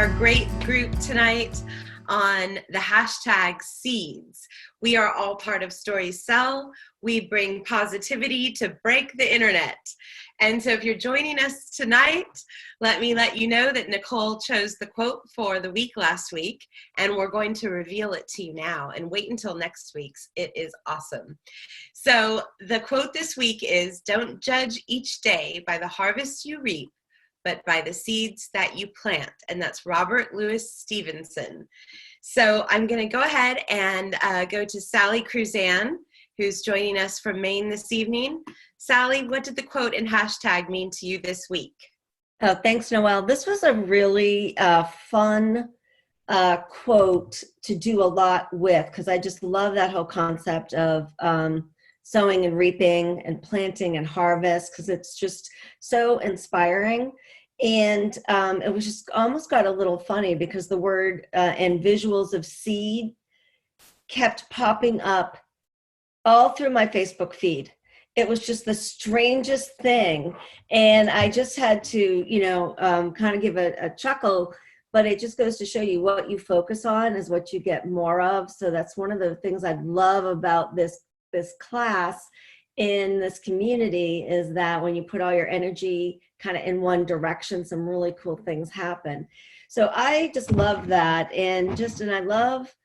our great group tonight on the hashtag seeds. We are all part of Stories Sell. We bring positivity to break the internet. And so if you're joining us tonight, let me let you know that Nicole chose the quote for the week last week, and we're going to reveal it to you now, and wait until next week's. It is awesome. So the quote this week is, "Don't judge each day by the harvest you reap, but by the seeds that you plant." And that's Robert Louis Stevenson. So I'm going to go ahead and go to Sally Cruzan, who's joining us from Maine this evening. Sally, what did the quote and hashtag mean to you this week? Oh, thanks, Noelle. This was a really fun quote to do a lot with, because I just love that whole concept of sowing and reaping and planting and harvest, because it's just so inspiring. And it was just almost got a little funny because the word and visuals of seed kept popping up all through my Facebook feed. It was just the strangest thing. And I just had to, kind of give a chuckle, but it just goes to show you what you focus on is what you get more of. So that's one of the things I love about this class in this community, is that when you put all your energy kind of in one direction, some really cool things happen. So I just love that. And I love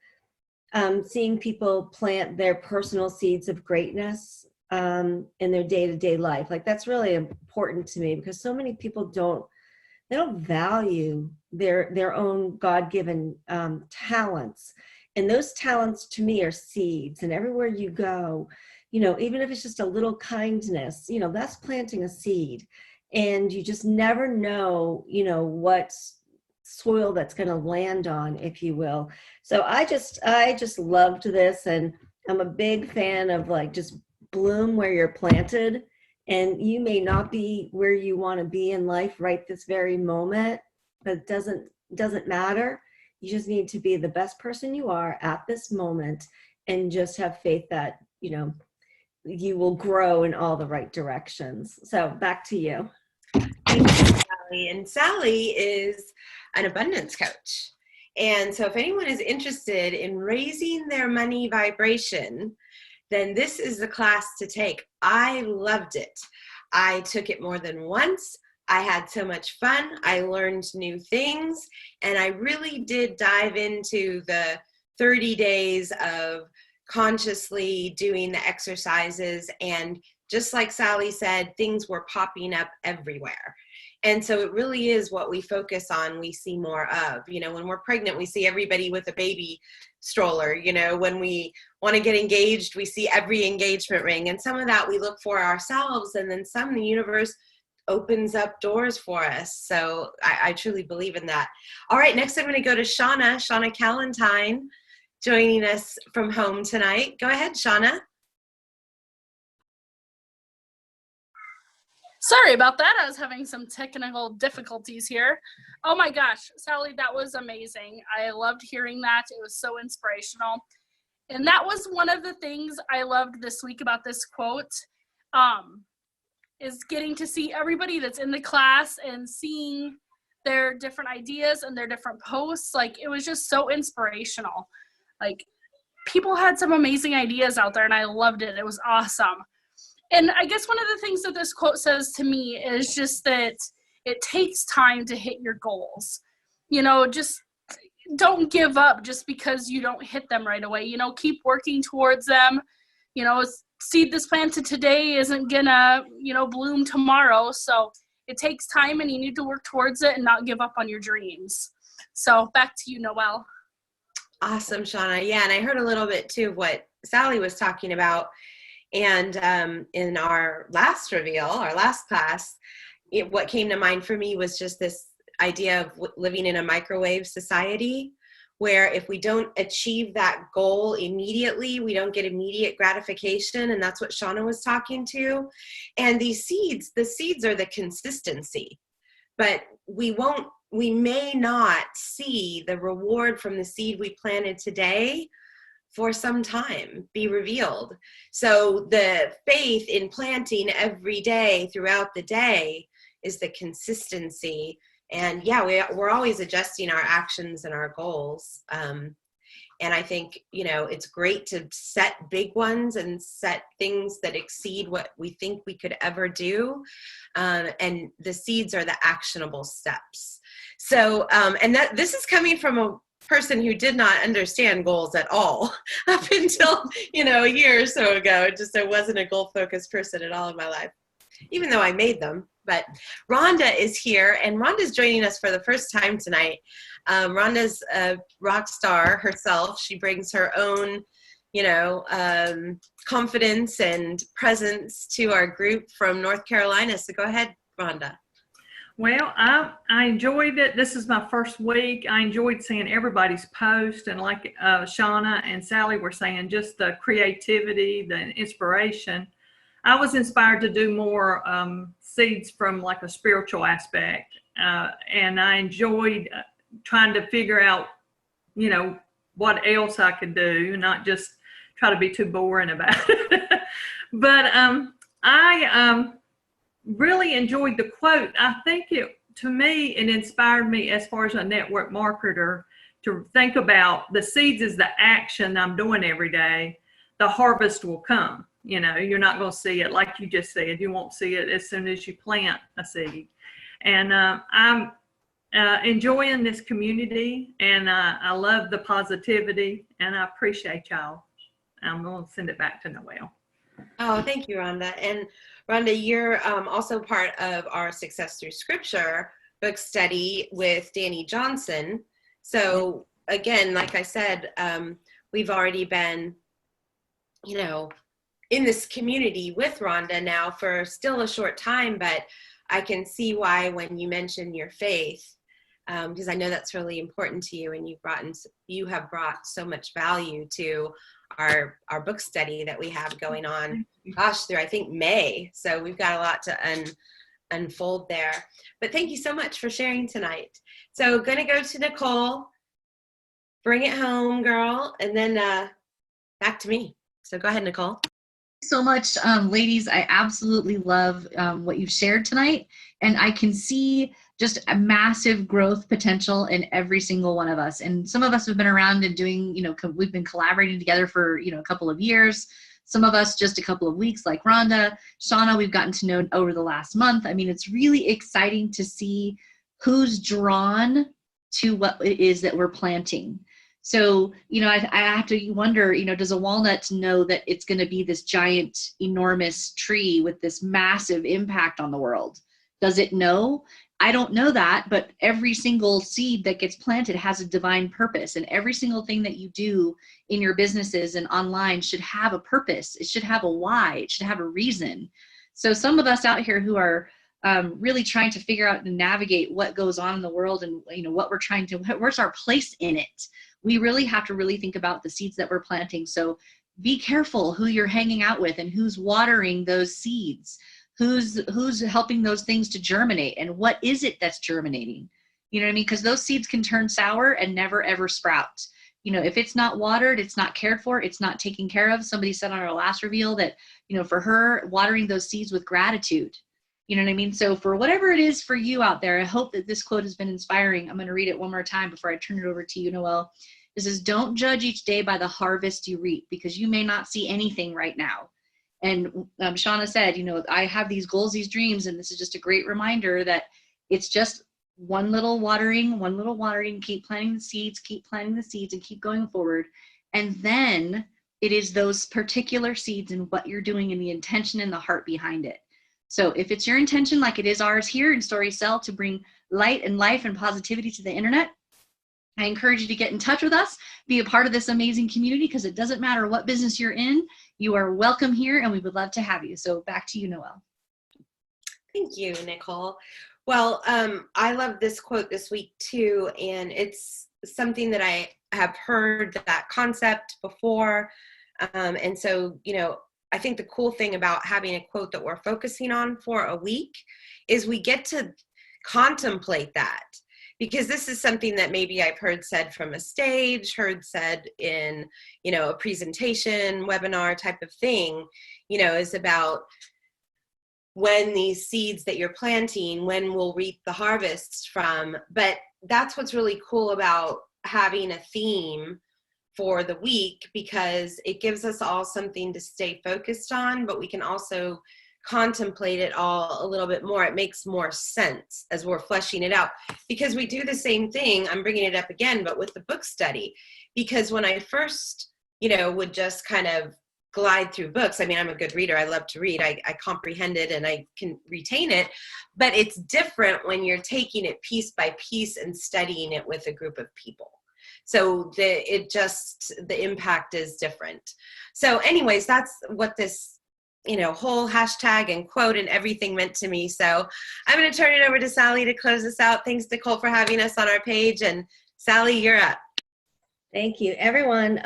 seeing people plant their personal seeds of greatness in their day-to-day life. Like, that's really important to me, because so many people don't value their own God-given talents. And those talents to me are seeds. And everywhere you go, even if it's just a little kindness, that's planting a seed. And you just never know, what soil that's going to land on, if you will. So I just loved this. And I'm a big fan of, like, just bloom where you're planted. And you may not be where you want to be in life right this very moment, but it doesn't matter. You just need to be the best person you are at this moment, and just have faith that, you will grow in all the right directions. So back to you. Thank you, Sally. And Sally is an abundance coach. And so if anyone is interested in raising their money vibration, then this is the class to take. I loved it. I took it more than once. I had so much fun. I learned new things. And I really did dive into the 30 days of consciously doing the exercises. And just like Sally said, things were popping up everywhere. And so it really is what we focus on, we see more of. When we're pregnant, we see everybody with a baby stroller. When we want to get engaged, we see every engagement ring. And some of that we look for ourselves, and then some the universe opens up doors for us. So I truly believe in that. All right, next I'm going to go to Shauna Callentine, joining us from home tonight. Go ahead, Shauna. Sorry about that. I was having some technical difficulties here. Oh my gosh, Sally, that was amazing. I loved hearing that. It was so inspirational. And that was one of the things I loved this week about this quote, is getting to see everybody that's in the class and seeing their different ideas and their different posts. Like, it was just so inspirational. Like, people had some amazing ideas out there, and I loved it. It was awesome. And I guess one of the things that this quote says to me is just that it takes time to hit your goals. Just don't give up just because you don't hit them right away. Keep working towards them. Seed that's planted today isn't gonna, bloom tomorrow. So it takes time, and you need to work towards it and not give up on your dreams. So back to you, Noelle. Awesome, Shauna. Yeah, and I heard a little bit too of what Sally was talking about. And in our last reveal, our last class, what came to mind for me was just this idea of living in a microwave society, where if we don't achieve that goal immediately, we don't get immediate gratification. And that's what Shauna was talking to. And the seeds are the consistency, but we may not see the reward from the seed we planted today for some time be revealed. So the faith in planting every day throughout the day is the consistency And yeah, we're always adjusting our actions and our goals. And I think, it's great to set big ones and set things that exceed what we think we could ever do. And the seeds are the actionable steps. So, and this is coming from a person who did not understand goals at all up until, a year or so ago. I wasn't a goal-focused person at all in my life, even though I made them. But Rhonda is here, and Rhonda's joining us for the first time tonight. Rhonda's a rock star herself. She brings her own, confidence and presence to our group from North Carolina. So go ahead, Rhonda. Well, I enjoyed it. This is my first week. I enjoyed seeing everybody's post, and like Shauna and Sally were saying, just the creativity, the inspiration. I was inspired to do more seeds from like a spiritual aspect, and I enjoyed trying to figure out, what else I could do, not just try to be too boring about it. But I really enjoyed the quote. I think to me, it inspired me as far as a network marketer to think about the seeds as the action I'm doing every day. The harvest will come. You're not going to see it like you just said. You won't see it as soon as you plant a seed. And I'm enjoying this community, and I love the positivity, and I appreciate y'all. I'm going to send it back to Noelle. Oh, thank you, Rhonda. And Rhonda, you're also part of our Success Through Scripture book study with Danny Johnson. So again, like I said, we've already been, in this community with Rhonda now for still a short time, but I can see why when you mention your faith, because I know that's really important to you, and you have brought so much value to our book study that we have going on, through I think May. So we've got a lot to unfold there. But thank you so much for sharing tonight. So going to go to Nicole. Bring it home, girl, and then back to me. So go ahead, Nicole. So much, ladies. I absolutely love what you've shared tonight, and I can see just a massive growth potential in every single one of us. And some of us have been around and doing, we've been collaborating together for, a couple of years. Some of us just a couple of weeks, like Rhonda. Shauna, we've gotten to know over the last month. I mean, it's really exciting to see who's drawn to what it is that we're planting. So, I have to wonder, does a walnut know that it's going to be this giant, enormous tree with this massive impact on the world? Does it know? I don't know that, but every single seed that gets planted has a divine purpose, and every single thing that you do in your businesses and online should have a purpose. It should have a why. It should have a reason. So some of us out here who are really trying to figure out and navigate what goes on in the world, and what we're trying to, where's our place in it? We really have to really think about the seeds that we're planting. So be careful who you're hanging out with and who's watering those seeds, who's helping those things to germinate, and what is it that's germinating? You know what I mean? Because those seeds can turn sour and never ever sprout. If it's not watered, it's not cared for, it's not taken care of. Somebody said on our last reveal that, for her, watering those seeds with gratitude. You know what I mean? So for whatever it is for you out there, I hope that this quote has been inspiring. I'm going to read it one more time before I turn it over to you, Noelle. It says, don't judge each day by the harvest you reap, because you may not see anything right now. And Shauna said, I have these goals, these dreams, and this is just a great reminder that it's just one little watering, keep planting the seeds, and keep going forward. And then it is those particular seeds and what you're doing and the intention and the heart behind it. So if it's your intention, like it is ours here in Story Cell, to bring light and life and positivity to the internet, I encourage you to get in touch with us, be a part of this amazing community, because it doesn't matter what business you're in, you are welcome here, and we would love to have you. So back to you, Noelle. Thank you, Nicole. Well, I love this quote this week too, and it's something that I have heard that concept before. And so, I think the cool thing about having a quote that we're focusing on for a week is we get to contemplate that, because this is something that maybe I've heard said from a stage, heard said in, a presentation, webinar type of thing, is about when these seeds that you're planting, when we'll reap the harvests from. But that's what's really cool about having a theme for the week, because it gives us all something to stay focused on, but we can also contemplate it all a little bit more. It makes more sense as we're fleshing it out, because we do the same thing. I'm bringing it up again, but with the book study, because when I first, would just kind of glide through books. I mean, I'm a good reader. I love to read. I comprehend it and I can retain it, but it's different when you're taking it piece by piece and studying it with a group of people. So the impact is different. So anyways, that's what this, whole hashtag and quote and everything meant to me. So I'm going to turn it over to Sally to close us out. Thanks, Nicole, for having us on our page. And Sally, you're up. Thank you. Everyone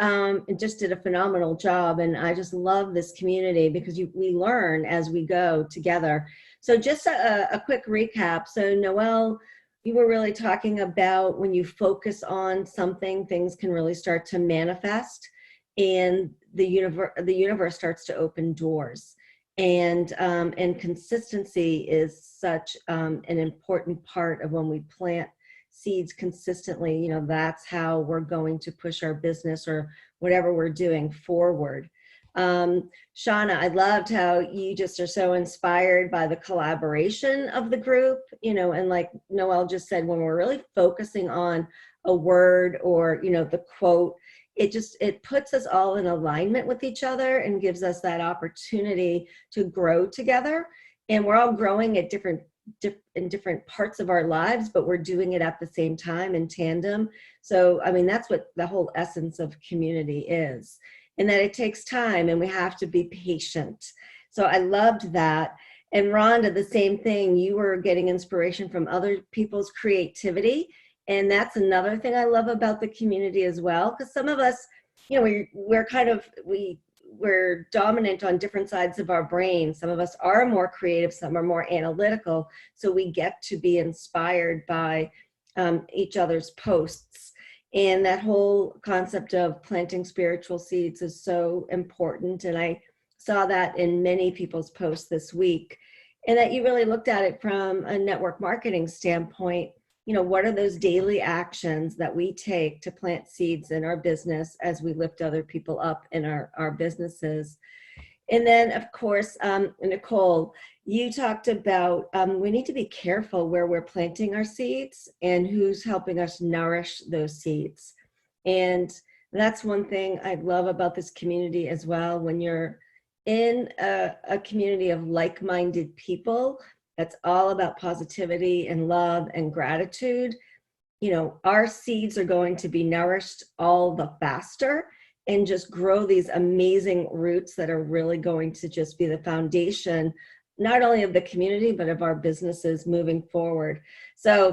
just did a phenomenal job. And I just love this community because we learn as we go together. So just a quick recap. So Noelle, you were really talking about when you focus on something, things can really start to manifest, and the universe starts to open doors. And consistency is such an important part of when we plant seeds consistently. That's how we're going to push our business or whatever we're doing forward. Shauna, I loved how you just are so inspired by the collaboration of the group, and like Noelle just said, when we're really focusing on a word or, the quote, it puts us all in alignment with each other and gives us that opportunity to grow together. And we're all growing at in different parts of our lives, but we're doing it at the same time in tandem. So, I mean, that's what the whole essence of community is. And that it takes time and we have to be patient. So I loved that. And Rhonda, the same thing, you were getting inspiration from other people's creativity. And that's another thing I love about the community as well. Because some of us, we're dominant on different sides of our brain. Some of us are more creative, some are more analytical. So we get to be inspired by each other's posts. And that whole concept of planting spiritual seeds is so important. And I saw that in many people's posts this week. And that you really looked at it from a network marketing standpoint. What are those daily actions that we take to plant seeds in our business as we lift other people up in our businesses? And then, of course, Nicole, you talked about we need to be careful where we're planting our seeds and who's helping us nourish those seeds. And that's one thing I love about this community as well. When you're in a community of like-minded people, that's all about positivity and love and gratitude, our seeds are going to be nourished all the faster and just grow these amazing roots that are really going to just be the foundation, not only of the community, but of our businesses moving forward. So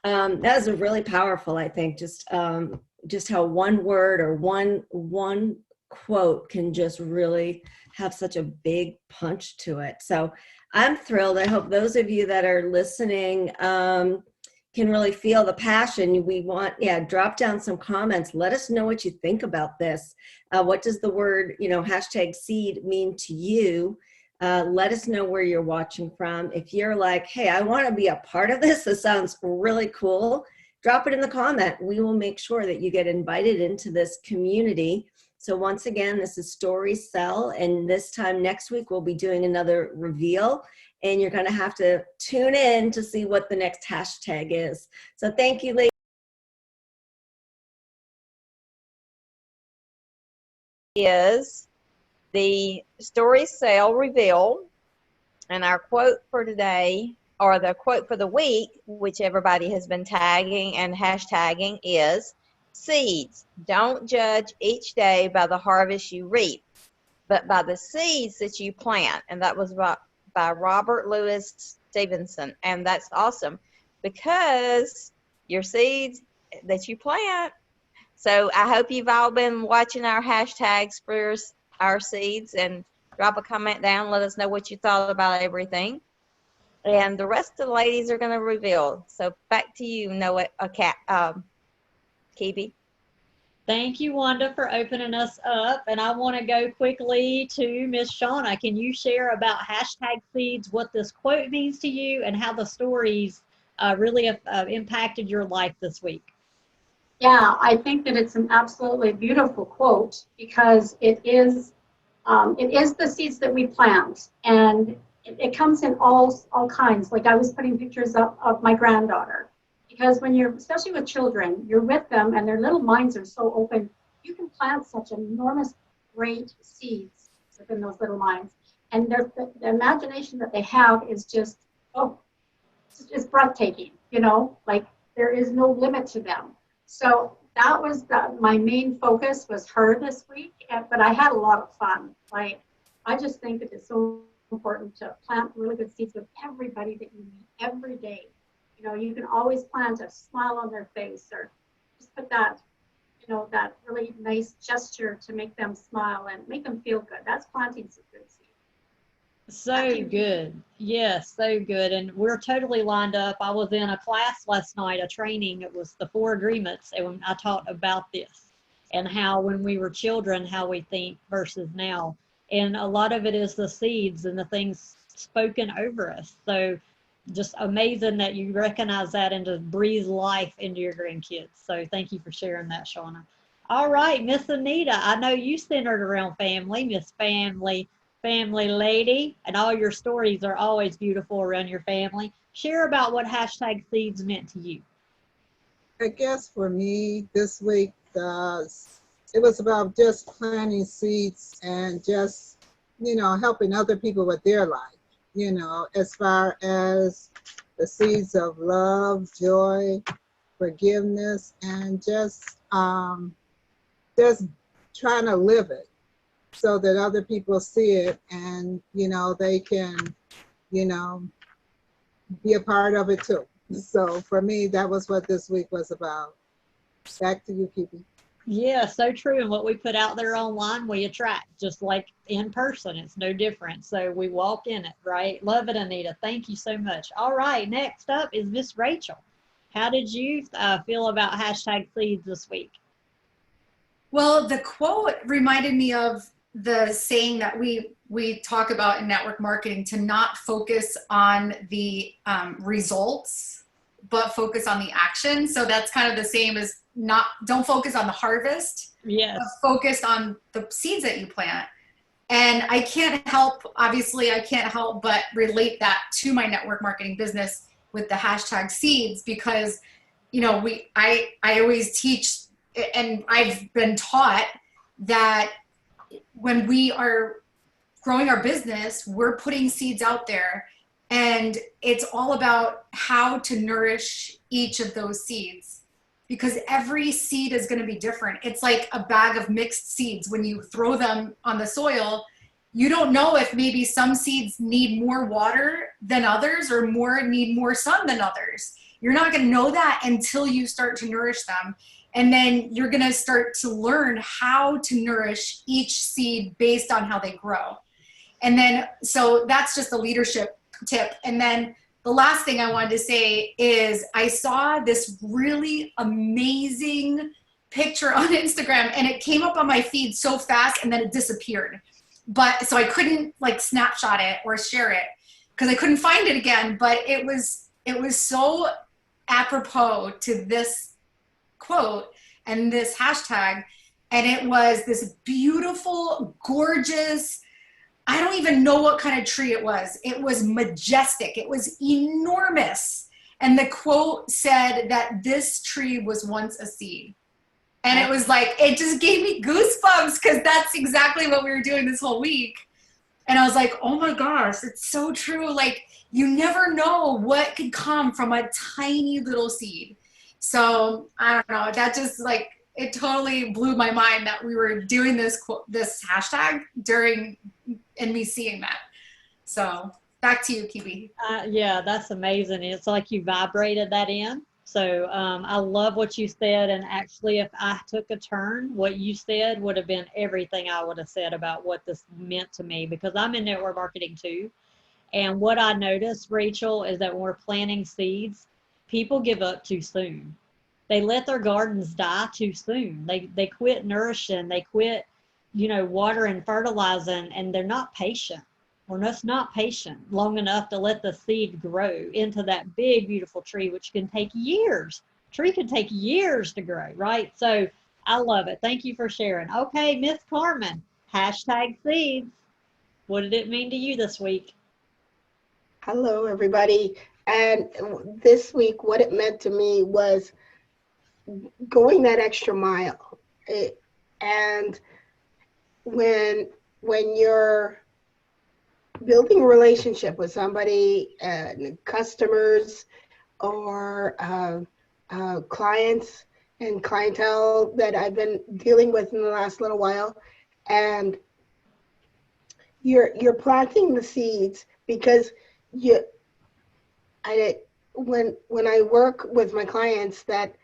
that is a really powerful, I think, just how one word or one quote can just really have such a big punch to it. So I'm thrilled. I hope those of you that are listening can really feel the passion. We want, drop down some comments. Let us know what you think about this. What does the word, hashtag seed mean to you? Let us know where you're watching from. If you're like, hey, I want to be a part of this, this sounds really cool, drop it in the comment. We will make sure that you get invited into this community. So once again, this is Story Sell, and this time next week, we'll be doing another reveal, and you're gonna have to tune in to see what the next hashtag is. So thank you, ladies. Is the Story Sale reveal, and our quote for today, or the quote for the week, which everybody has been tagging and hashtagging, is seeds. Don't judge each day by the harvest you reap, but by the seeds that you plant. And that was by Robert Louis Stevenson. And that's awesome because your seeds that you plant. So I hope you've all been watching our hashtags for our seeds, and drop a comment down. Let us know what you thought about everything. And the rest of the ladies are going to reveal. So back to you, Noah, Kibi. Thank you, Wanda, for opening us up. And I want to go quickly to Miss Shauna. Can you share about hashtag seeds, what this quote means to you, and how the stories really have impacted your life this week? Yeah, I think that it's an absolutely beautiful quote because it is the seeds that we plant, and it comes in all kinds. Like I was putting pictures up of my granddaughter, because when you're, especially with children, you're with them and their little minds are so open. You can plant such enormous, great seeds within those little minds, and the imagination that they have is just it's breathtaking. You know, like there is no limit to them. So that was my main focus was her this week, but I had a lot of fun. Like, I just think that it's so important to plant really good seeds with everybody that you meet every day. You know, you can always plant a smile on their face or just put that, you know, that really nice gesture to make them smile and make them feel good. That's planting some good seeds. So good. Yes, so good. And we're totally lined up. I was in a class last night, a training. It was the 4 agreements. And I taught about this and how when we were children, how we think versus now. And a lot of it is the seeds and the things spoken over us. So just amazing that you recognize that and just breathe life into your grandkids. So thank you for sharing that, Shauna. All right, Miss Anita, I know you centered around family, Miss Family lady, and all your stories are always beautiful around your family. Share about what hashtag seeds meant to you. I guess for me this week, it was about just planting seeds and just, you know, helping other people with their life, you know, as far as the seeds of love, joy, forgiveness, and just trying to live it, so that other people see it and, you know, they can, you know, be a part of it too. So for me, that was what this week was about. Back to you, Kiki. Yeah, so true. And what we put out there online, we attract, just like in person. It's no different. So we walk in it, right? Love it, Anita. Thank you so much. All right, next up is Miss Rachael. How did you feel about hashtag seeds this week? Well, the quote reminded me of the saying that we talk about in network marketing, to not focus on the results, but focus on the action. So that's kind of the same as don't focus on the harvest, yes, but focus on the seeds that you plant. And I can't help but relate that to my network marketing business with the hashtag seeds, because, you know, I always teach, and I've been taught that when we are growing our business, we're putting seeds out there, and it's all about how to nourish each of those seeds, because every seed is going to be different. It's like a bag of mixed seeds. When you throw them on the soil, you don't know if maybe some seeds need more water than others or need more sun than others. You're not going to know that until you start to nourish them. And then you're going to start to learn how to nourish each seed based on how they grow. And then, so that's just a leadership tip. And then the last thing I wanted to say is I saw this really amazing picture on Instagram, and it came up on my feed so fast and then it disappeared. But so I couldn't like snapshot it or share it because I couldn't find it again. But it was so apropos to this quote and this hashtag, and it was this beautiful, gorgeous, I don't even know what kind of tree it was. It was majestic. It was enormous. And the quote said that this tree was once a seed. And it was like, it just gave me goosebumps, because that's exactly what we were doing this whole week. And I was like, oh my gosh, it's so true. Like, you never know what could come from a tiny little seed. So I don't know, that just like, it totally blew my mind that we were doing this hashtag during, and me seeing that. So back to you, Kiwi. Yeah, that's amazing. It's like you vibrated that in. So I love what you said. And actually, if I took a turn, what you said would have been everything I would have said about what this meant to me, because I'm in network marketing too. And what I noticed, Rachael, is that when we're planting seeds, people give up too soon. they let their gardens die too soon. They quit nourishing, they quit, watering, fertilizing, and they're not patient. We're just not patient long enough to let the seed grow into that big, beautiful tree, which can take years. Tree can take years to grow, right? So I love it. Thank you for sharing. Okay, Miss Carmen, #seeds. What did it mean to you this week? Hello, everybody. And this week, what it meant to me was going that extra mile. And when you're building a relationship with somebody, customers or clients and clientele that I've been dealing with in the last little while, and you're planting the seeds because when I work with my clients, that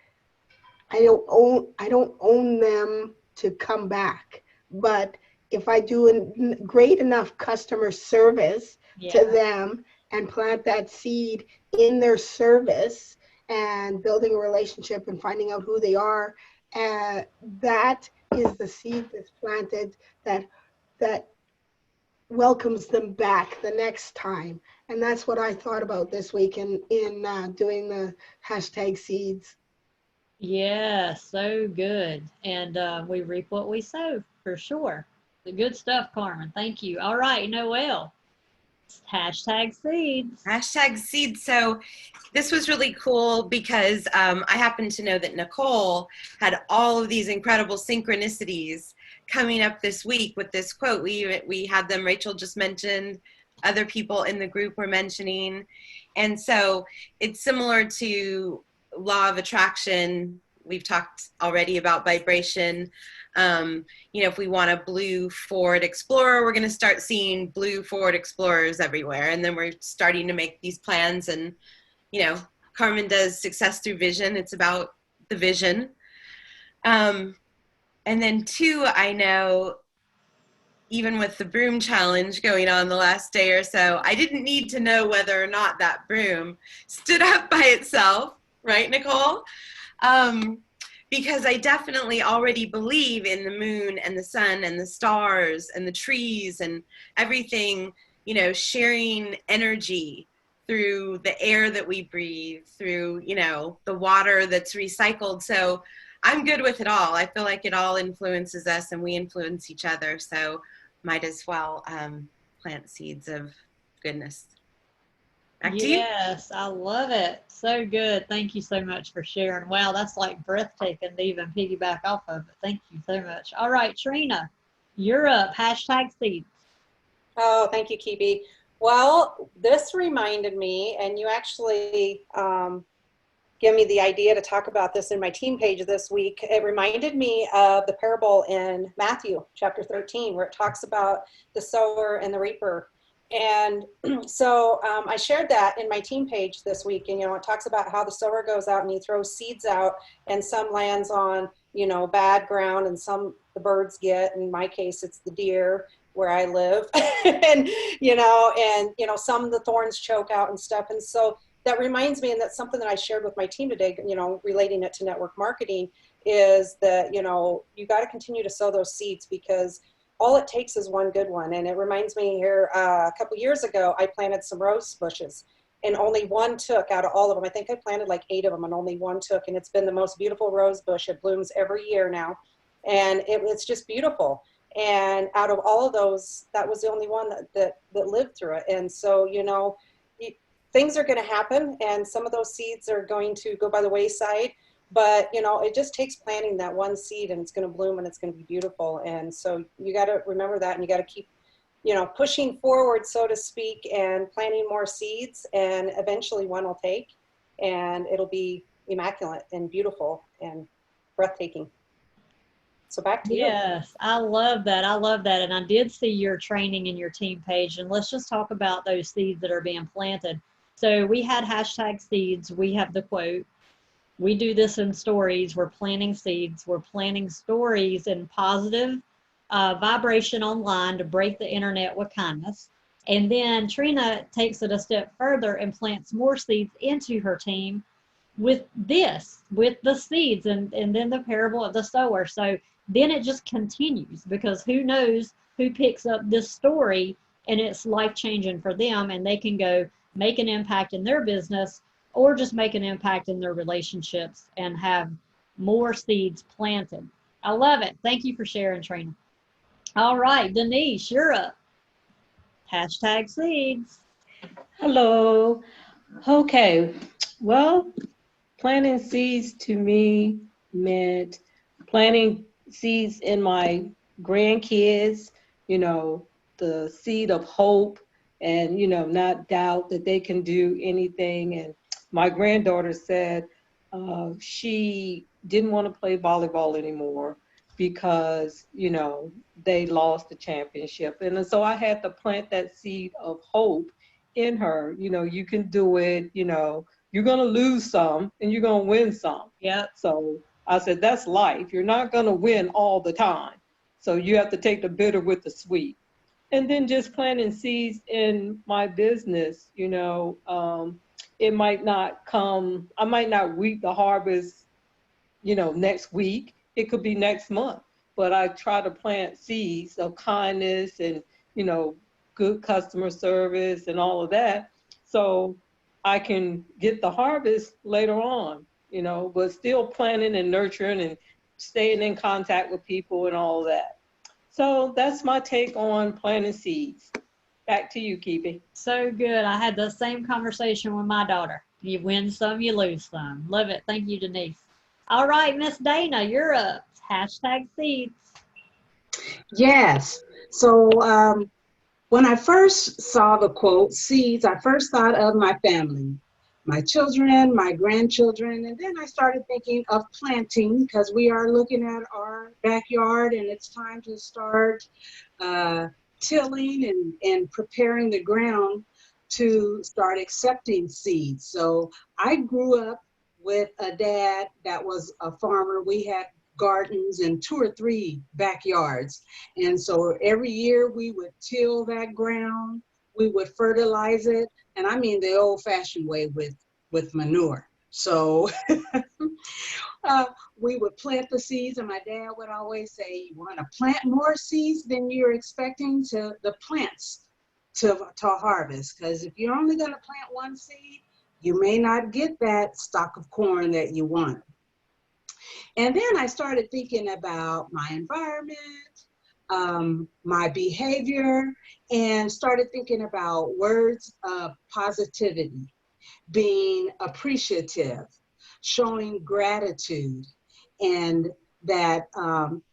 I don't own them to come back, but if I do a great enough customer service to them and plant that seed in their service and building a relationship and finding out who they are, that is the seed that's planted that welcomes them back the next time. And that's what I thought about this week in doing the #seeds. Yeah, so good. And we reap what we sow, for sure. The good stuff, Carmen. Thank you. All right, Noelle. #seeds. #seeds. So this was really cool because I happen to know that Nicole had all of these incredible synchronicities coming up this week with this quote. We had them, Rachael just mentioned, other people in the group were mentioning. And so it's similar to law of attraction. We've talked already about vibration. If we want a blue Ford Explorer, we're going to start seeing blue Ford Explorers everywhere. And then we're starting to make these plans. And, Carmen does Success Through Vision. It's about the vision. And then 2, I know, even with the broom challenge going on the last day or so, I didn't need to know whether or not that broom stood up by itself. Right, Nicole? Because I definitely already believe in the moon and the sun and the stars and the trees and everything, sharing energy through the air that we breathe, through, the water that's recycled. So I'm good with it all. I feel like it all influences us and we influence each other. So might as well plant seeds of goodness. Back to you. Yes, I love it. So good. Thank you so much for sharing. Wow, that's like breathtaking to even piggyback off of it. Thank you so much. All right, Trina, you're up. #seeds. Oh, thank you, Kibi. Well, this reminded me, and you actually gave me the idea to talk about this in my team page this week. It reminded me of the parable in Matthew chapter 13, where it talks about the sower and the reaper. And so I shared that in my team page this week. And, it talks about how the sower goes out and he throws seeds out, and some lands on, bad ground, and some the birds get. In my case, it's the deer where I live. and, some of the thorns choke out and stuff. And so that reminds me, and that's something that I shared with my team today, relating it to network marketing, is that, you got to continue to sow those seeds, because all it takes is one good one. And it reminds me here, a couple years ago, I planted some rose bushes, and only one took out of all of them. I think I planted like 8 of them, and only one took. And it's been the most beautiful rose bush. It blooms every year now. And it's just beautiful. And out of all of those, that was the only one that lived through it. And so, things are going to happen, and some of those seeds are going to go by the wayside. But, it just takes planting that one seed, and it's going to bloom, and it's going to be beautiful. And so you got to remember that, and you got to keep, pushing forward, so to speak, and planting more seeds, and eventually one will take, and it'll be immaculate and beautiful and breathtaking. So back to you. Yes, I love that. I love that. And I did see your training in your team page. And let's just talk about those seeds that are being planted. So we had #seeds. We have the quote. We do this in stories. We're planting seeds. We're planting stories in positive vibration online to break the internet with kindness. And then Trina takes it a step further and plants more seeds into her team with this, with the seeds, and then the parable of the sower. So then it just continues, because who knows who picks up this story and it's life changing for them, and they can go make an impact in their business or just make an impact in their relationships and have more seeds planted. I love it. Thank you for sharing, Trina. All right, Denise, you're up. Hashtag seeds. Hello. Okay. Well, planting seeds to me meant planting seeds in my grandkids, the seed of hope and, not doubt that they can do anything. And my granddaughter said she didn't want to play volleyball anymore because, they lost the championship. And so I had to plant that seed of hope in her. You can do it, you're going to lose some and you're going to win some. Yeah. So I said, that's life. You're not going to win all the time. So you have to take the bitter with the sweet. And then just planting seeds in my business, it might not come, I might not reap the harvest, next week. It could be next month. But I try to plant seeds of kindness and, good customer service and all of that. So I can get the harvest later on, but still planting and nurturing and staying in contact with people and all of that. So that's my take on planting seeds. Back to you, Kibi. So good. I had the same conversation with my daughter. You win some, you lose some. Love it. Thank you, Denise. All right, Miss Dana, you're up. Hashtag seeds. Yes. So when I first saw the quote, seeds, I first thought of my family, my children, my grandchildren, and then I started thinking of planting, because we are looking at our backyard and it's time to start tilling and preparing the ground to start accepting seeds. So I grew up with a dad that was a farmer. We had gardens and 2 or 3 backyards. And so every year we would till that ground, we would fertilize it. And I mean the old fashioned way with manure. So we would plant the seeds, and my dad would always say, you want to plant more seeds than you're expecting the plants to harvest. Because if you're only going to plant one seed, you may not get that stalk of corn that you want. And then I started thinking about my environment, my behavior, and started thinking about words of positivity, being appreciative, showing gratitude, and that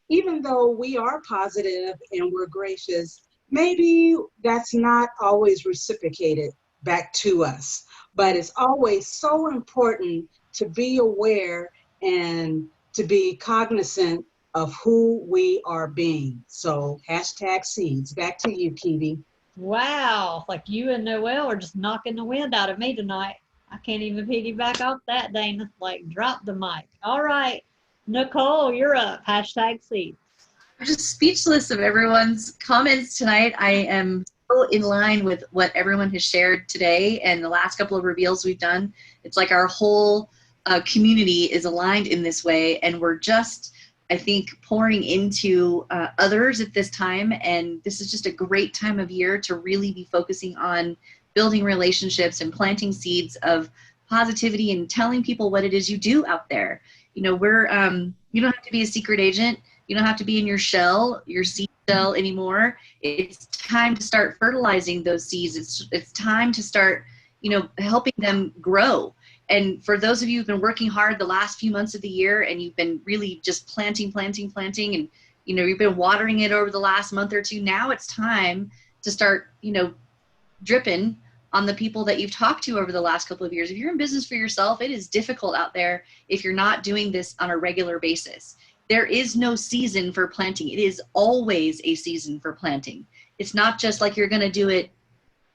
even though we are positive and we're gracious, maybe that's not always reciprocated back to us. But it's always so important to be aware and to be cognizant of who we are being. So hashtag seeds. Back to you, Kibi. Wow, like you and Noelle are just knocking the wind out of me tonight. I can't even piggyback off that, Dana. Like, drop the mic. All right, Nicole, you're up. Hashtag seeds. I'm just speechless of everyone's comments tonight. I am so in line with what everyone has shared today and the last couple of reveals we've done. It's like our whole community is aligned in this way, and we're just, I think, pouring into others at this time. And this is just a great time of year to really be focusing on building relationships and planting seeds of positivity and telling people what it is you do out there. You know, you don't have to be a secret agent. You don't have to be in your shell, your seed shell anymore. It's time to start fertilizing those seeds. It's time to start, helping them grow. And for those of you who've been working hard the last few months of the year and you've been really just planting, and, you've been watering it over the last month or two, now it's time to start, dripping on the people that you've talked to over the last couple of years. If you're in business for yourself, it is difficult out there if you're not doing this on a regular basis. There is no season for planting. It is always a season for planting. It's not just like you're going to do it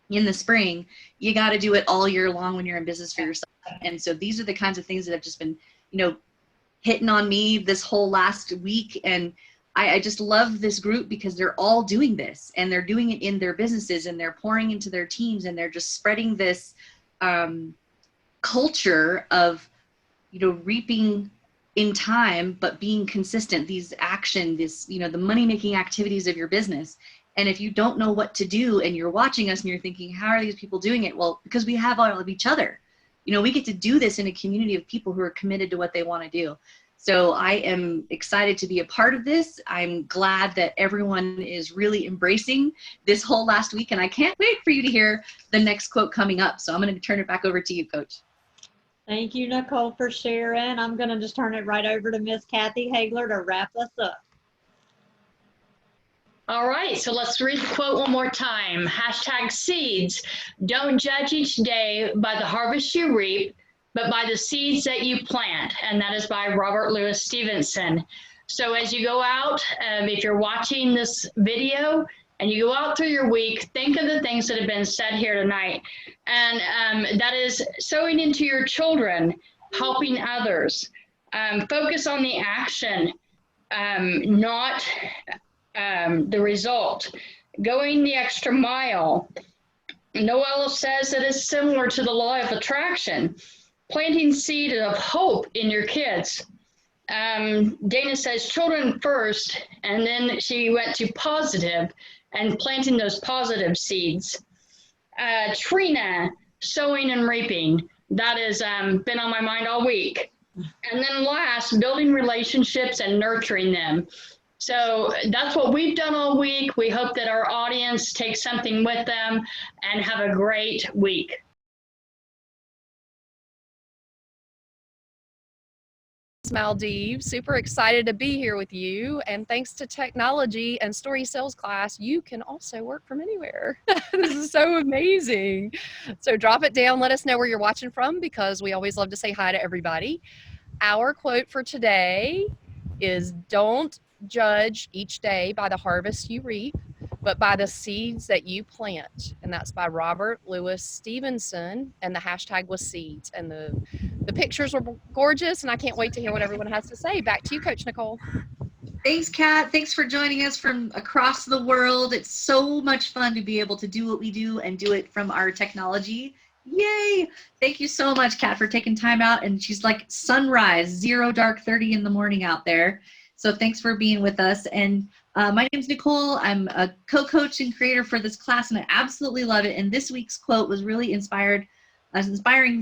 in the spring. You got to do it all year long when you're in business for yourself. And so these are the kinds of things that have just been, hitting on me this whole last week. And I just love this group because they're all doing this, and they're doing it in their businesses, and they're pouring into their teams, and they're just spreading this culture of reaping in time, but being consistent, these action, the money-making activities of your business. And if you don't know what to do and you're watching us and you're thinking, how are these people doing it? Well, because we have all of each other. We get to do this in a community of people who are committed to what they want to do. So I am excited to be a part of this. I'm glad that everyone is really embracing this whole last week, and I can't wait for you to hear the next quote coming up. So I'm going to turn it back over to you, Coach. Thank you, Nicole, for sharing. I'm going to just turn it right over to Miss Kathy Hagler to wrap us up. All right, so let's read the quote one more time. #seeds. Don't judge each day by the harvest you reap, but by the seeds that you plant. And that is by Robert Louis Stevenson. So as you go out, if you're watching this video and you go out through your week, think of the things that have been said here tonight. And that is sowing into your children, helping others. Focus on the action, not the result. Going the extra mile. Noella says that it's similar to the law of attraction. Planting seed of hope in your kids. Dana says children first, and then she went to positive and planting those positive seeds. Trina, sowing and reaping. That has been on my mind all week. And then last, building relationships and nurturing them. So that's what we've done all week. We hope that our audience takes something with them and have a great week. Maldives, super excited to be here with you, and thanks to technology and story sales class, you can also work from anywhere. This is so amazing. So drop it down, let us know where you're watching from, because we always love to say hi to everybody. Our quote for today is, don't judge each day by the harvest you reap, but by the seeds that you plant. And that's by Robert Louis Stevenson, and the hashtag was seeds. And the pictures were gorgeous, and I can't wait to hear what everyone has to say. Back to you, Coach Nicole. Thanks, Kat. Thanks for joining us from across the world. It's so much fun to be able to do what we do and do it from our technology. Yay! Thank you so much, Kat, for taking time out. And she's like sunrise, 0 dark 30 in the morning out there. So thanks for being with us. And my name's Nicole. I'm a co-coach and creator for this class, and I absolutely love it. And this week's quote was really inspiring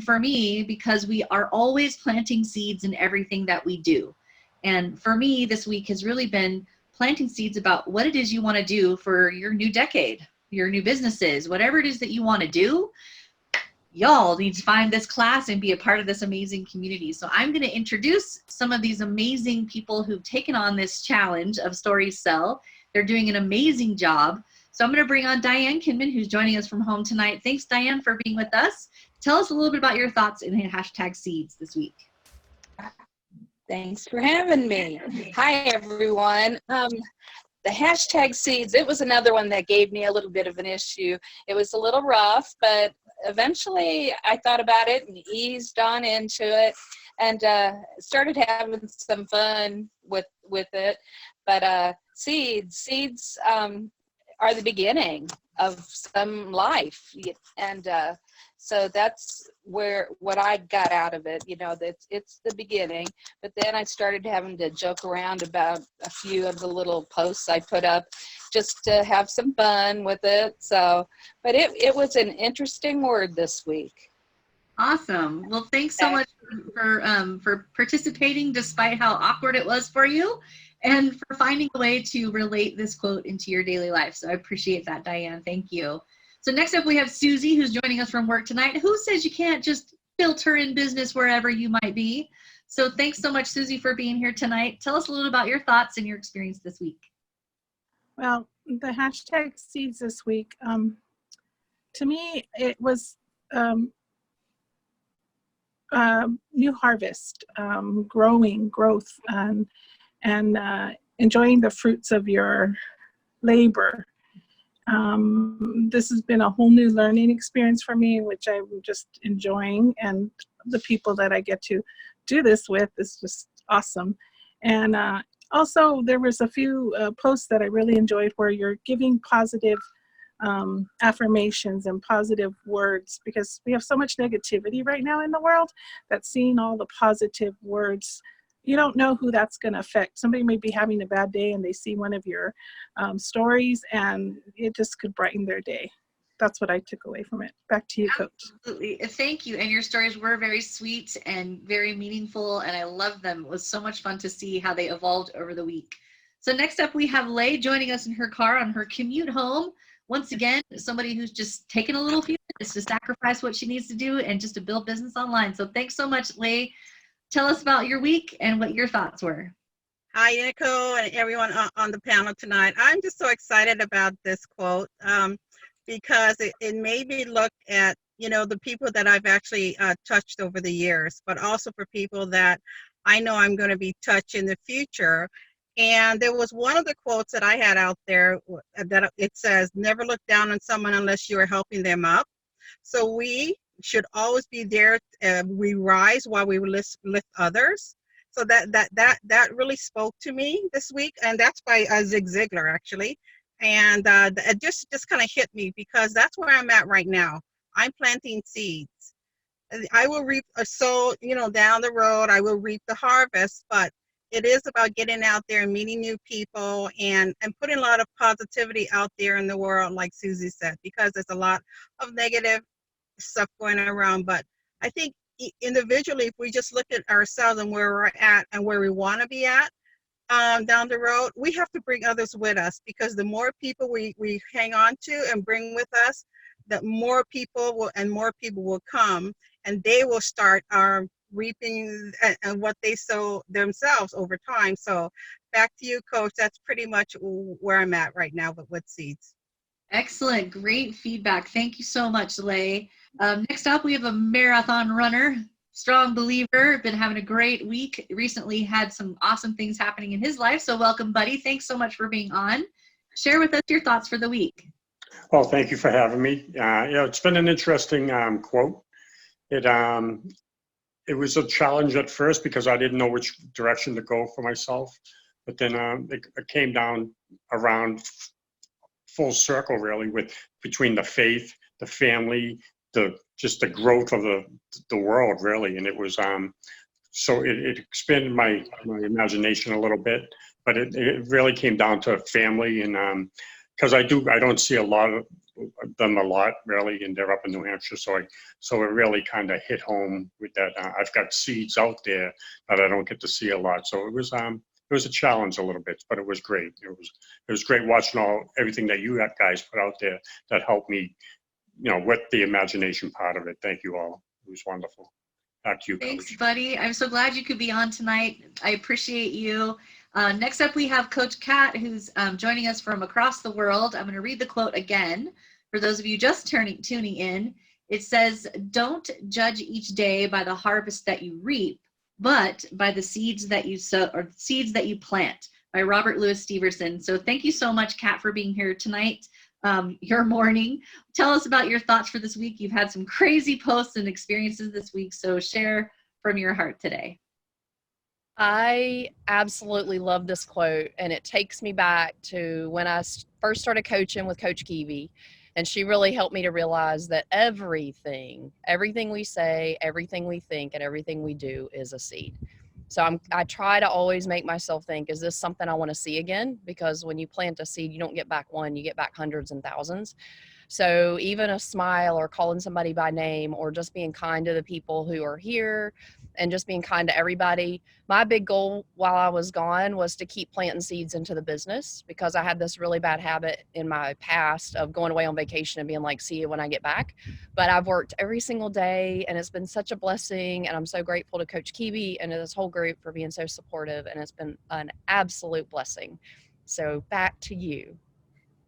for me, because we are always planting seeds in everything that we do. And for me, this week has really been planting seeds about what it is you want to do for your new decade, your new businesses, whatever it is that you want to do. Y'all need to find this class and be a part of this amazing community. So I'm going to introduce some of these amazing people who've taken on this challenge of Stories Sell. They're doing an amazing job. So I'm going to bring on Diane Kinman, who's joining us from home tonight. Thanks, Diane, for being with us. Tell us a little bit about your thoughts in #seeds this week. Thanks for having me. Hi, everyone. The #seeds, it was another one that gave me a little bit of an issue. It was a little rough, but eventually I thought about it and eased on into it, and started having some fun with it. But seeds are the beginning of some life, and so that's what I got out of it. It's the beginning. But then I started having to joke around about a few of the little posts I put up, just to have some fun with it. So, but it was an interesting word this week. Awesome. Well, thanks so much for participating despite how awkward it was for you, and for finding a way to relate this quote into your daily life. So I appreciate that, Diane. Thank you. So next up we have Susie, who's joining us from work tonight. Who says you can't just filter in business wherever you might be? So thanks so much, Susie, for being here tonight. Tell us a little about your thoughts and your experience this week. Well, the #seeds this week, to me, it was new harvest, growth, and enjoying the fruits of your labor. This has been a whole new learning experience for me, which I'm just enjoying, and the people that I get to do this with is just awesome. And also there was a few posts that I really enjoyed where you're giving positive affirmations and positive words, because we have so much negativity right now in the world that seeing all the positive words, you don't know who that's going to affect. Somebody may be having a bad day and they see one of your stories and it just could brighten their day. That's what I took away from it. Back to you, Coach. Absolutely. Thank you. And your stories were very sweet and very meaningful, and I love them. It was so much fun to see how they evolved over the week. So next up, we have Lay joining us in her car on her commute home. Once again, somebody who's just taken a little few minutes to sacrifice what she needs to do and just to build business online. So thanks so much, Lay. Tell us about your week and what your thoughts were. Hi, Nicole, and everyone on the panel tonight. I'm just so excited about this quote because it made me look at, the people that I've actually touched over the years, but also for people that I know I'm going to be touched in the future. And there was one of the quotes that I had out there that it says, never look down on someone unless you are helping them up. So we should always be there. We rise while we lift others. So that really spoke to me this week, and that's by Zig Ziglar actually. And it just kind of hit me because that's where I'm at right now. I'm planting seeds. I will reap down the road, I will reap the harvest, but it is about getting out there and meeting new people and putting a lot of positivity out there in the world, like Susie said, because there's a lot of negative stuff going around. But I think individually, if we just look at ourselves and where we're at and where we want to be at down the road, we have to bring others with us, because the more people we hang on to and bring with us, the more people will come, and they will start reaping and what they sow themselves over time. So back to you, Coach. That's pretty much where I'm at right now with seeds. Excellent. Great feedback. Thank you so much, Lay. Next up, we have a marathon runner, strong believer, been having a great week. Recently had some awesome things happening in his life. So welcome, buddy. Thanks so much for being on. Share with us your thoughts for the week. Well, thank you for having me. It's been an interesting quote. It was a challenge at first because I didn't know which direction to go for myself. But then it came down around full circle, really, between the faith, the family, just the growth of the world, really. And it was so it expanded my imagination a little bit, but it really came down to family, and because I don't see a lot of them really, and they're up in New Hampshire, so it really kind of hit home with that. I've got seeds out there that I don't get to see a lot, so it was a challenge a little bit, but it was great. It was great watching everything that you guys put out there that helped me, with the imagination part of it. Thank you all. It was wonderful. Back to you, Thanks, Coach. buddy. I'm so glad you could be on tonight. I appreciate you. Next up, we have Coach Kat, who's joining us from across the world. I'm going to read the quote again for those of you just tuning in. It says, "Don't judge each day by the harvest that you reap, but by the seeds that you sow or seeds that you plant," by Robert Louis Stevenson. So thank you so much, Kat, for being here tonight. Your morning. Tell us about your thoughts for this week. You've had some crazy posts and experiences this week, so share from your heart today. I absolutely love this quote, and it takes me back to when I first started coaching with Coach Kiwi, and she really helped me to realize that everything we say, everything we think, and everything we do is a seed. So I try to always make myself think, is this something I want to see again? Because when you plant a seed, you don't get back one, you get back hundreds and thousands. So even a smile or calling somebody by name or just being kind to the people who are here and just being kind to everybody. My big goal while I was gone was to keep planting seeds into the business, because I had this really bad habit in my past of going away on vacation and being like, see you when I get back. But I've worked every single day, and it's been such a blessing, and I'm so grateful to Coach Kiwi and to this whole group for being so supportive, and it's been an absolute blessing. So back to you.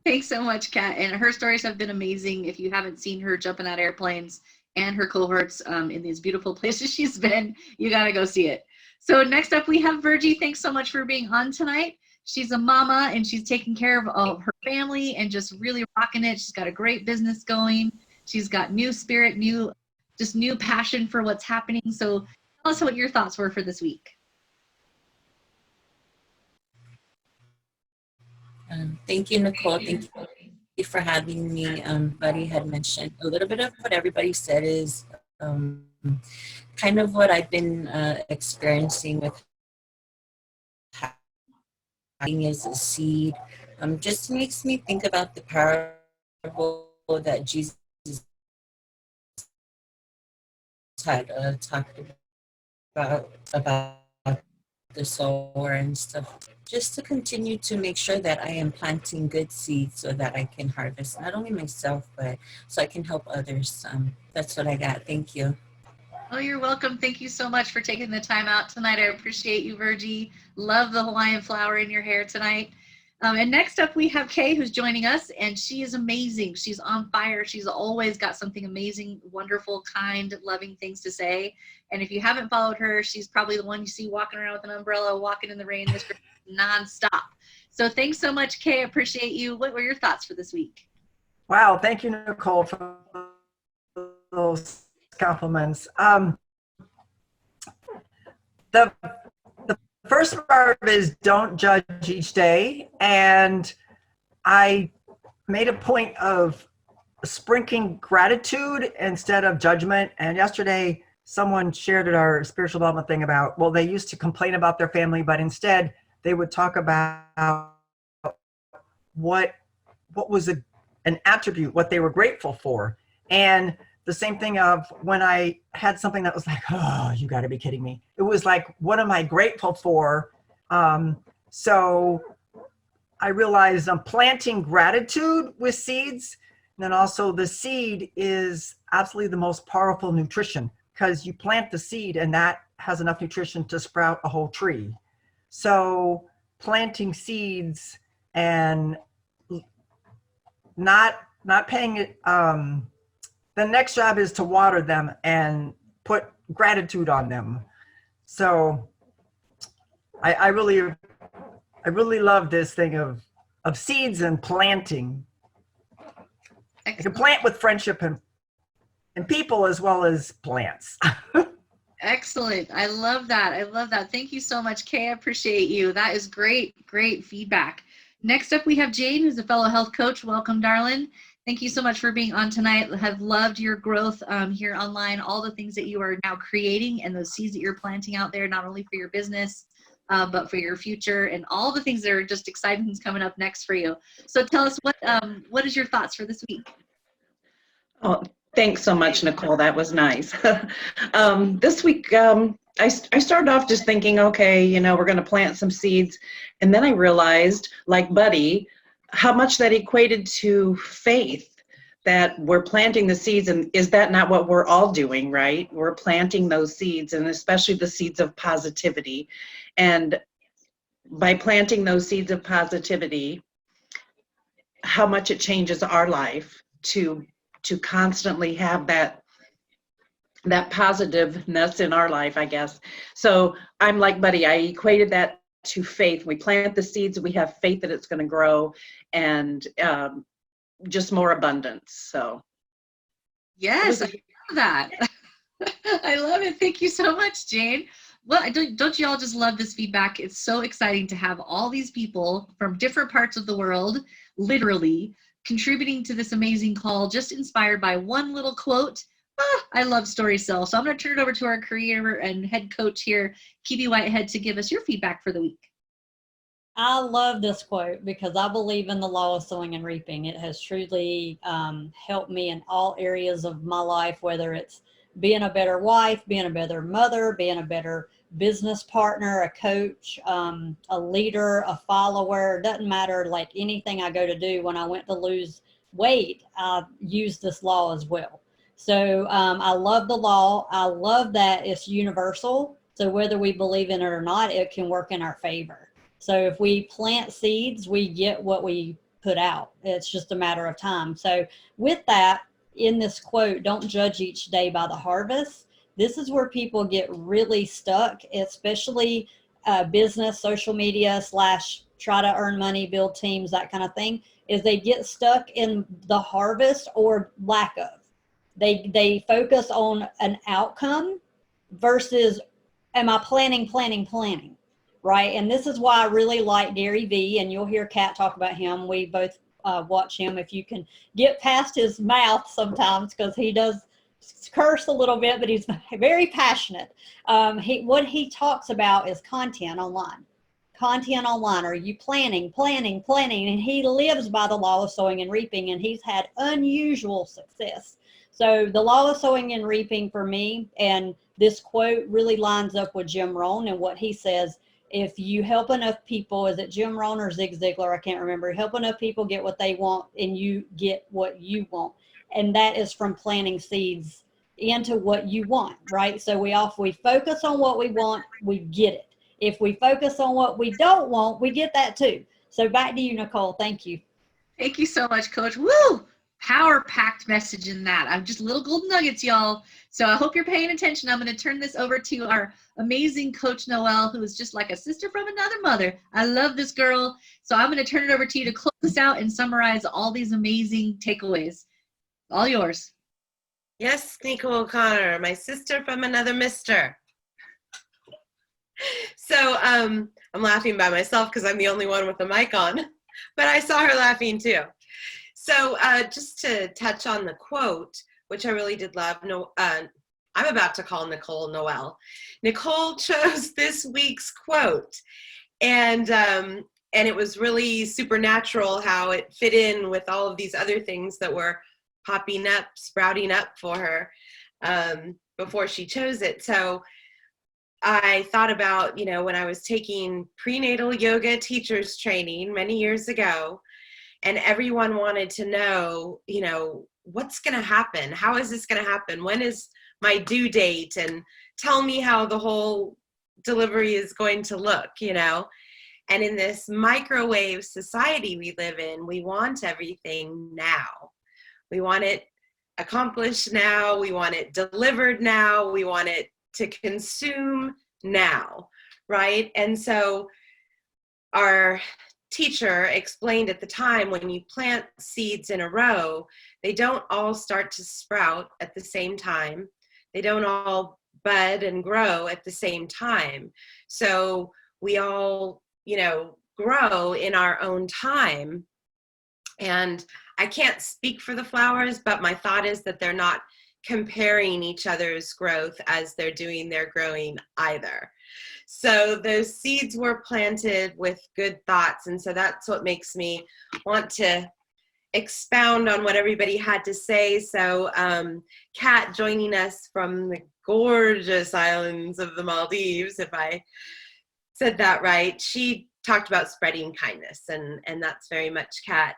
Thanks so much, Kat. And her stories have been amazing. If you haven't seen her jumping out airplanes and her cohorts in these beautiful places she's been, you got to go see it. So next up, we have Virgie. Thanks so much for being on tonight. She's a mama, and she's taking care of all her family and just really rocking it. She's got a great business going. She's got new spirit, new passion for what's happening. So tell us what your thoughts were for this week. Thank you, Nicole. Thank you, for having me. Buddy had mentioned a little bit of what everybody said is kind of what I've been experiencing with having as a seed. Just makes me think about the parable that Jesus had talked about the sower and stuff, just to continue to make sure that I am planting good seeds so that I can harvest not only myself, but so I can help others. That's what I got. Thank you. Oh, you're welcome. Thank you so much for taking the time out tonight. I appreciate you, Virgie. Love the Hawaiian flower in your hair tonight. And next up, we have Kay, who's joining us, and she is amazing. She's on fire. She's always got something amazing, wonderful, kind, loving things to say. And if you haven't followed her, she's probably the one you see walking around with an umbrella, walking in the rain, nonstop. So thanks so much, Kay. I appreciate you. What were your thoughts for this week? Wow, thank you, Nicole, for those compliments. The first part is don't judge each day, and I made a point of sprinkling gratitude instead of judgment. And yesterday someone shared at our spiritual development thing about, well, they used to complain about their family, but instead they would talk about what was an attribute, what they were grateful for. And the same thing of when I had something that was like, oh, you gotta be kidding me. It was like, what am I grateful for? So I realized I'm planting gratitude with seeds. And then also the seed is absolutely the most powerful nutrition, because you plant the seed and that has enough nutrition to sprout a whole tree. So planting seeds and not paying it, the next job is to water them and put gratitude on them. So I really love this thing of seeds and planting. You can plant with friendship and people as well as plants. Excellent. I love that. I love that. Thank you so much, Kay. I appreciate you. That is great, great feedback. Next up, we have Jane, who's a fellow health coach. Welcome, darling. Thank you so much for being on tonight. Have loved your growth here online, all the things that you are now creating and those seeds that you're planting out there, not only for your business, but for your future and all the things that are just exciting things coming up next for you. So tell us what is your thoughts for this week? Oh, thanks so much, Nicole. That was nice. This week, I started off just thinking, okay, we're going to plant some seeds. And then I realized, like Buddy, how much that equated to faith, that we're planting the seeds. And is that not what we're all doing, right? We're planting those seeds, and especially the seeds of positivity. And by planting those seeds of positivity, how much it changes our life to constantly have that positiveness in our life, I guess. So I'm like Buddy, I equated that to faith. We plant the seeds, we have faith that it's going to grow, and just more abundance. So yes, I love that. I love it. Thank you so much, Jane. Well, don't you all just love this feedback? It's so exciting to have all these people from different parts of the world, literally, contributing to this amazing call, just inspired by one little quote. I love Story Cell. So I'm going to turn it over to our creator and head coach here, Kibi Whitehead, to give us your feedback for the week. I love this quote because I believe in the law of sowing and reaping. It has truly helped me in all areas of my life, whether it's being a better wife, being a better mother, being a better business partner, a coach, a leader, a follower. It doesn't matter, like anything I go to do. When I went to lose weight, I used this law as well. So I love the law. I love that it's universal. So whether we believe in it or not, it can work in our favor. So if we plant seeds, we get what we put out. It's just a matter of time. So with that, in this quote, don't judge each day by the harvest. This is where people get really stuck, especially business, social media / try to earn money, build teams, that kind of thing, is they get stuck in the harvest or lack of. They focus on an outcome versus am I planning, right? And this is why I really like Gary Vee, and you'll hear Kat talk about him. We both watch him. If you can get past his mouth sometimes, because he does curse a little bit, but he's very passionate. What he talks about is content online. Content online. Are you planning? And he lives by the law of sowing and reaping, and he's had unusual success. So the law of sowing and reaping for me, and this quote really lines up with Jim Rohn and what he says. If you help enough people, is it Jim Rohn or Zig Ziglar? I can't remember. Help enough people get what they want, and you get what you want. And that is from planting seeds into what you want, right? So we focus on what we want, we get it. If we focus on what we don't want, we get that too. So back to you, Nicole. Thank you. Thank you so much, Coach. Woo! Power-packed message in that. I'm just little golden nuggets, y'all. So I hope you're paying attention. I'm going to turn this over to our amazing Coach Noelle, who is just like a sister from another mother. I love this girl. So I'm going to turn it over to you to close this out and summarize all these amazing takeaways. All yours. Yes, Nicole O'Connor, my sister from another mister. So I'm laughing by myself because I'm the only one with the mic on, but I saw her laughing too. So just to touch on the quote, which I really did love. I'm about to call Nicole Noelle. Nicole chose this week's quote, and it was really supernatural how it fit in with all of these other things that were popping up, sprouting up for her before she chose it. So I thought about, when I was taking prenatal yoga teachers training many years ago, and everyone wanted to know, what's going to happen? How is this going to happen? When is my due date? And tell me how the whole delivery is going to look, And in this microwave society we live in, we want everything now. We want it accomplished now. We want it delivered now. We want it to consume now, right? And so our teacher explained at the time, when you plant seeds in a row, they don't all start to sprout at the same time. They don't all bud and grow at the same time. So we all, grow in our own time. And I can't speak for the flowers, but my thought is that they're not comparing each other's growth as they're doing their growing either. So those seeds were planted with good thoughts. And so that's what makes me want to expound on what everybody had to say. So Kat, joining us from the gorgeous islands of the Maldives, if I said that right, she talked about spreading kindness, and that's very much Kat.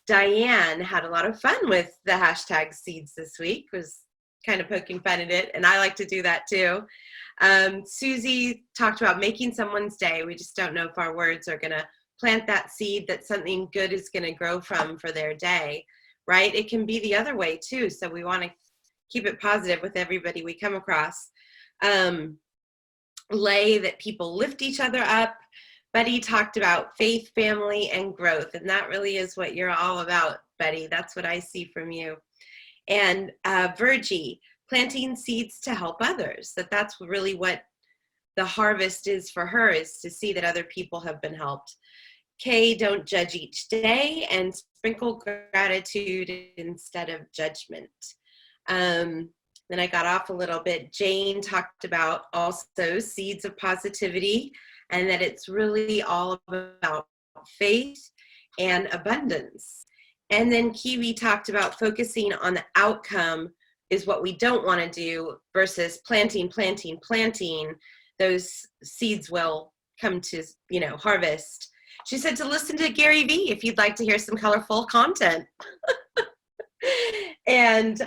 Diane had a lot of fun with the hashtag seeds this week, was kind of poking fun at it, and I like to do that too. Susie talked about making someone's day. We just don't know if our words are going to plant that seed that something good is going to grow from for their day, right? It can be the other way too, so we want to keep it positive with everybody we come across. Lay that people lift each other up. Betty talked about faith, family, and growth, and that really is what you're all about, Betty. That's what I see from you. And Virgie, planting seeds to help others, that's really what the harvest is for her, is to see that other people have been helped. Kay, don't judge each day, and sprinkle gratitude instead of judgment. Then I got off a little bit. Jane talked about also seeds of positivity, and that it's really all about faith and abundance. And then Kiwi talked about focusing on the outcome is what we don't want to do, versus planting. Those seeds will come to, harvest. She said to listen to Gary Vee if you'd like to hear some colorful content. And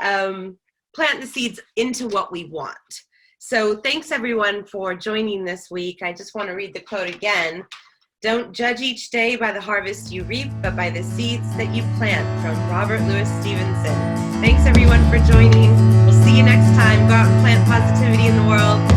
plant the seeds into what we want. So thanks everyone for joining this week. I just want to read the quote again. Don't judge each day by the harvest you reap, but by the seeds that you plant, from Robert Louis Stevenson. Thanks everyone for joining. We'll see you next time. Go out and plant positivity in the world.